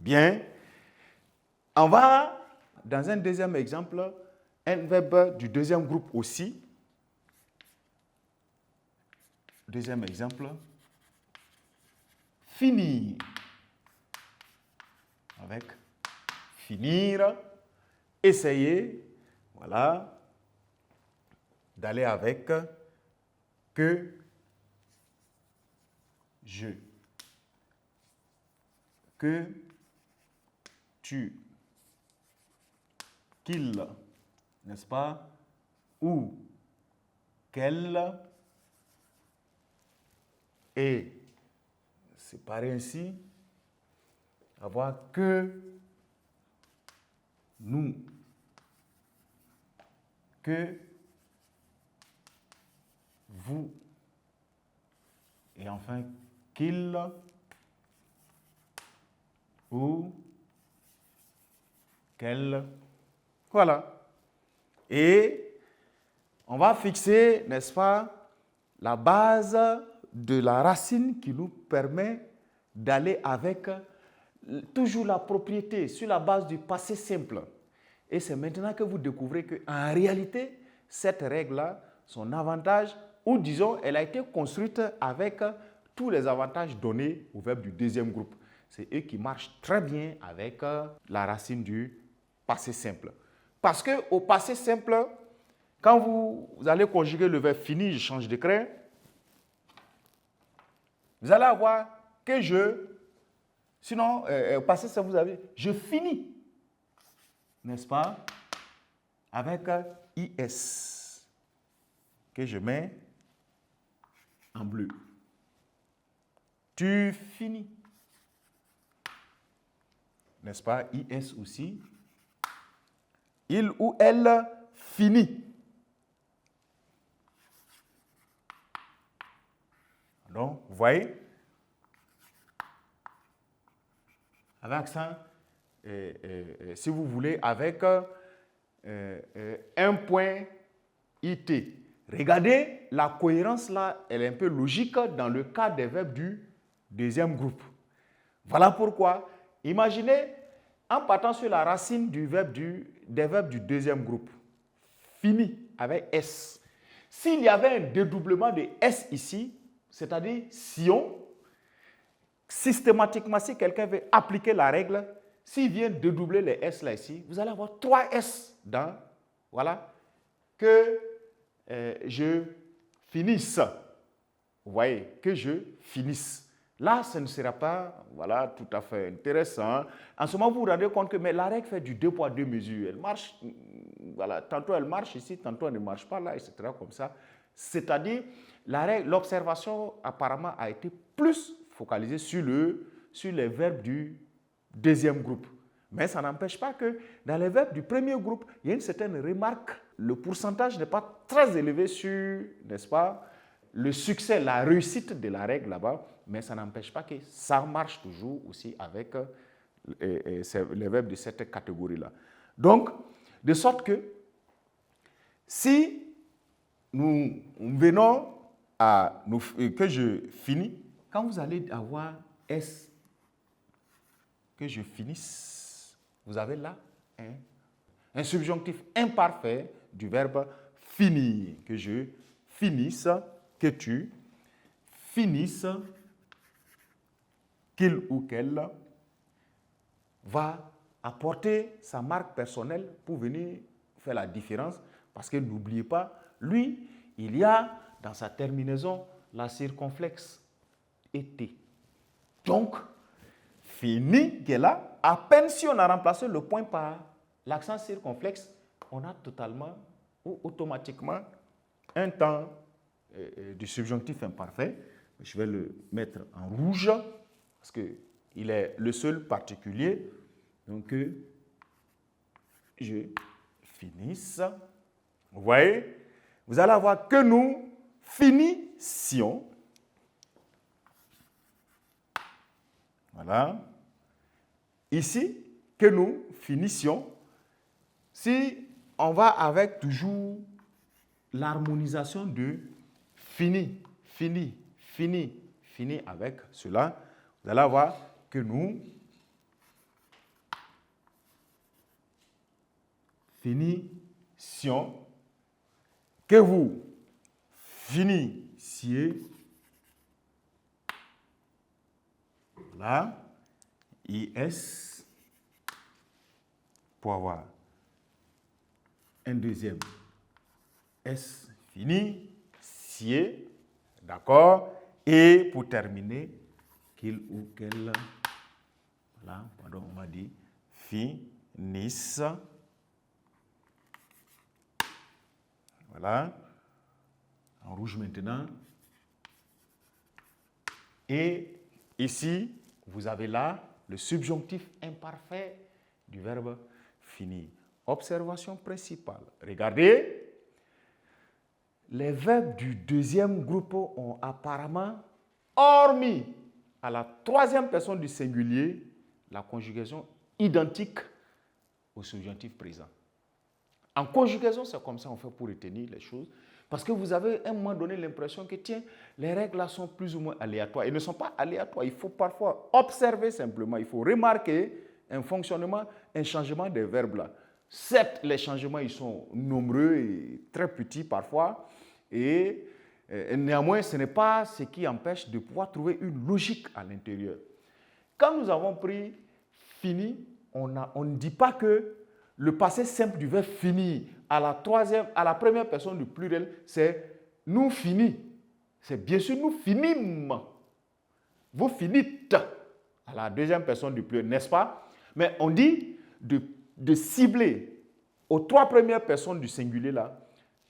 Bien. On va, dans un deuxième exemple, un verbe du deuxième groupe aussi. Deuxième exemple. Finir. Avec finir. Essayer. Voilà. D'aller avec que je. Que tu. Qu'il. N'est-ce pas? Ou. Qu'elle. Et séparer ainsi, avoir que nous, que vous, et enfin qu'il ou qu'elle. Voilà. Et on va fixer, n'est-ce pas, la base de la racine qui nous permet d'aller avec toujours la propriété sur la base du passé simple. Et c'est maintenant que vous découvrez qu'en réalité, cette règle-là, son avantage, ou disons, elle a été construite avec tous les avantages donnés au verbe du deuxième groupe. C'est eux qui marchent très bien avec la racine du passé simple. Parce qu'au passé simple, quand vous allez conjuguer le verbe fini, je change de craie, vous allez avoir que je, sinon, au passé simple, vous avez je finis, n'est-ce pas, avec IS, que je mets en bleu. Tu finis, n'est-ce pas, IS aussi. Il ou elle finit. Donc, vous voyez, avec accent, si vous voulez, avec un point IT. Regardez, la cohérence là, elle est un peu logique dans le cas des verbes du deuxième groupe. Voilà pourquoi, imaginez, en partant sur la racine des verbes du deuxième groupe, fini avec S. S'il y avait un dédoublement de S ici, c'est-à-dire Sion, systématiquement, si quelqu'un veut appliquer la règle, s'il vient dédoubler les S là ici, vous allez avoir 3 S dans, voilà, que je finisse. Vous voyez, que je finisse. Là, ce ne sera pas, voilà, tout à fait intéressant. En ce moment, vous vous rendez compte que mais la règle fait du 2 poids 2 mesures. Elle marche, voilà, tantôt elle marche ici, tantôt elle ne marche pas là, etc. comme ça. C'est-à-dire, l'observation apparemment a été plus focalisée sur les verbes du deuxième groupe. Mais ça n'empêche pas que dans les verbes du premier groupe, il y a une certaine remarque. Le pourcentage n'est pas très élevé sur, n'est-ce pas, le succès, la réussite de la règle là-bas, mais ça n'empêche pas que ça marche toujours aussi avec les verbes de cette catégorie-là. Donc, de sorte que si nous venons à que je finis, quand vous allez avoir S, que je finisse, vous avez là un subjonctif imparfait du verbe finir, que je finisse, que tu finisses, qu'il ou qu'elle va apporter sa marque personnelle pour venir faire la différence, parce que n'oubliez pas, lui, il y a dans sa terminaison la circonflexe été. Donc, fini qui est là, à peine si on a remplacé le point par l'accent circonflexe, on a totalement ou automatiquement un temps du subjonctif imparfait. Je vais le mettre en rouge parce qu'il est le seul particulier. Donc, je finisse. Vous voyez, vous allez avoir que nous finissions. Voilà. Ici, que nous finissions. Si on va avec toujours l'harmonisation de fini, fini, fini, fini avec cela, vous allez avoir que nous finissions, que vous finissiez. Voilà. IS pour avoir un deuxième S finissiez. D'accord. Et pour terminer, qu'il ou qu'elle, voilà, pardon, on m'a dit finisse. Voilà. En rouge maintenant. Et ici, vous avez là le subjonctif imparfait du verbe finir. Observation principale. Regardez. Les verbes du deuxième groupe ont apparemment, hormis à la troisième personne du singulier, la conjugaison identique au subjonctif présent. En conjugaison, c'est comme ça qu'on fait pour retenir les choses. Parce que vous avez à un moment donné l'impression que, tiens, les règles là sont plus ou moins aléatoires. Elles ne sont pas aléatoires. Il faut parfois observer simplement. Il faut remarquer un fonctionnement, un changement des verbes là. Certes, les changements, ils sont nombreux et très petits parfois. Et néanmoins, ce n'est pas ce qui empêche de pouvoir trouver une logique à l'intérieur. Quand nous avons pris fini, on ne dit pas que le passé simple du verbe finir à la première personne du pluriel, c'est nous finis. C'est bien sûr nous finîmes. Vous finîtes à la deuxième personne du pluriel, n'est-ce pas? Mais on dit de cibler aux trois premières personnes du singulier là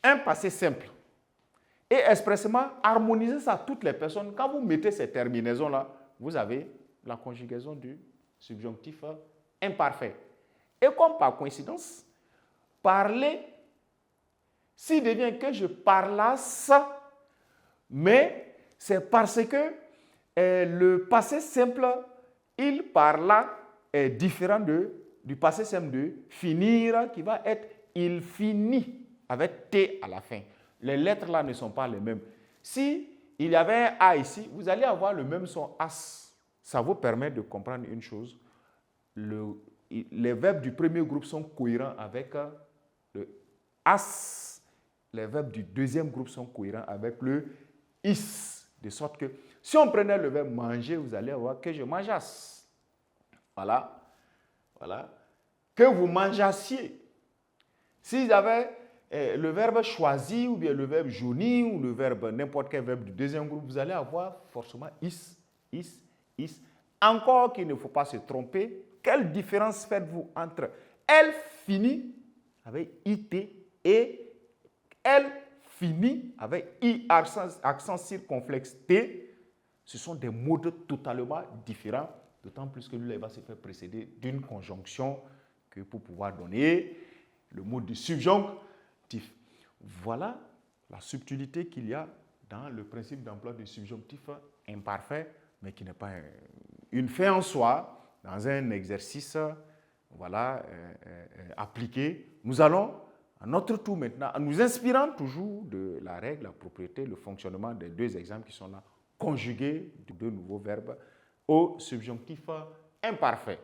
un passé simple. Et expressément harmoniser ça à toutes les personnes. Quand vous mettez ces terminaisons-là, vous avez la conjugaison du subjonctif imparfait. Et comme par coïncidence, parler, s'il devient que je parlasse, mais c'est parce que le passé simple, il parla, est différent du passé simple de finir, qui va être il finit, avec T à la fin. Les lettres là ne sont pas les mêmes. Si il y avait un A ici, vous allez avoir le même son as. Ça vous permet de comprendre une chose. Les verbes du premier groupe sont cohérents avec le as. Les verbes du deuxième groupe sont cohérents avec le is. De sorte que si on prenait le verbe manger, vous allez avoir que je mangeasse. Voilà. Voilà. Que vous mangeassiez. S'il y avait le verbe choisir ou bien le verbe jaunir ou le verbe n'importe quel verbe du deuxième groupe, vous allez avoir forcément is. Encore qu'il ne faut pas se tromper. Quelle différence faites-vous entre elle finit avec it et elle finit avec i accent circonflexe t? Ce sont des modes totalement différents, d'autant plus que lui va se faire précéder d'une conjonction que pour pouvoir donner le mode du subjonctif. Voilà la subtilité qu'il y a dans le principe d'emploi du subjonctif imparfait, mais qui n'est pas une fin en soi, dans un exercice appliqué. Nous allons, à notre tour maintenant, en nous inspirant toujours de la règle, la propriété, le fonctionnement des deux exemples qui sont là, conjuguer de deux nouveaux verbes au subjonctif imparfait.